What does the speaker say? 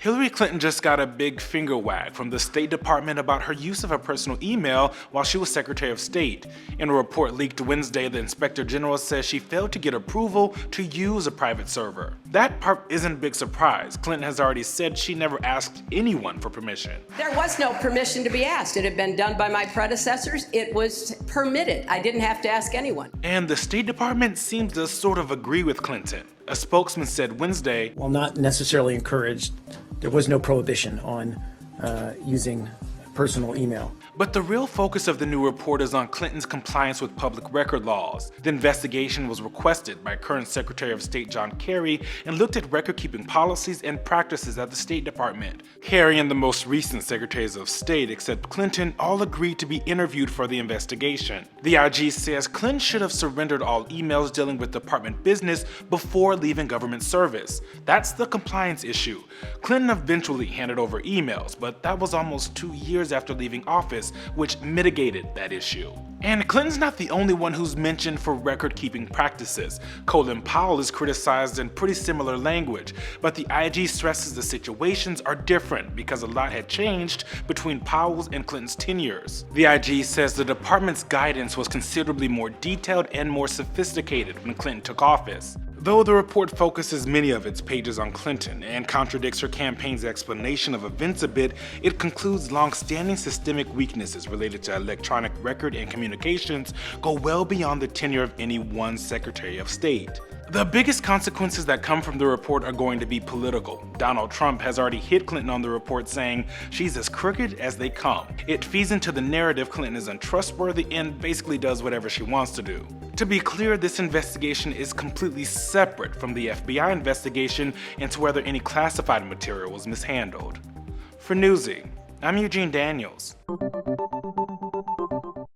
Hillary Clinton just got a big finger wag from the State Department about her use of her personal email while she was Secretary of State. In a report leaked Wednesday, the Inspector General says she failed to get approval to use a private server. That part isn't a big surprise. Clinton has already said she never asked anyone for permission. There was no permission to be asked. It had been done by my predecessors. It was permitted. I didn't have to ask anyone. And the State Department seems to sort of agree with Clinton. A spokesman said Wednesday, "While not necessarily encouraged, there was no prohibition on using personal email." But the real focus of the new report is on Clinton's compliance with public record laws. The investigation was requested by current Secretary of State John Kerry and looked at record-keeping policies and practices at the State Department. Kerry and the most recent Secretaries of State, except Clinton, all agreed to be interviewed for the investigation. The IG says Clinton should have surrendered all emails dealing with department business before leaving government service. That's the compliance issue. Clinton eventually handed over emails, but that was almost 2 years after leaving office, which mitigated that issue. And Clinton's not the only one who's mentioned for record-keeping practices. Colin Powell is criticized in pretty similar language, but the IG stresses the situations are different because a lot had changed between Powell's and Clinton's tenures. The IG says the department's guidance was considerably more detailed and more sophisticated when Clinton took office. Though the report focuses many of its pages on Clinton and contradicts her campaign's explanation of events a bit, it concludes long-standing systemic weaknesses related to electronic record and communications go well beyond the tenure of any one Secretary of State. The biggest consequences that come from the report are going to be political. Donald Trump has already hit Clinton on the report, saying she's as crooked as they come. It feeds into the narrative Clinton is untrustworthy and basically does whatever she wants to do. To be clear, this investigation is completely separate from the FBI investigation into whether any classified material was mishandled. For Newsy, I'm Eugene Daniels.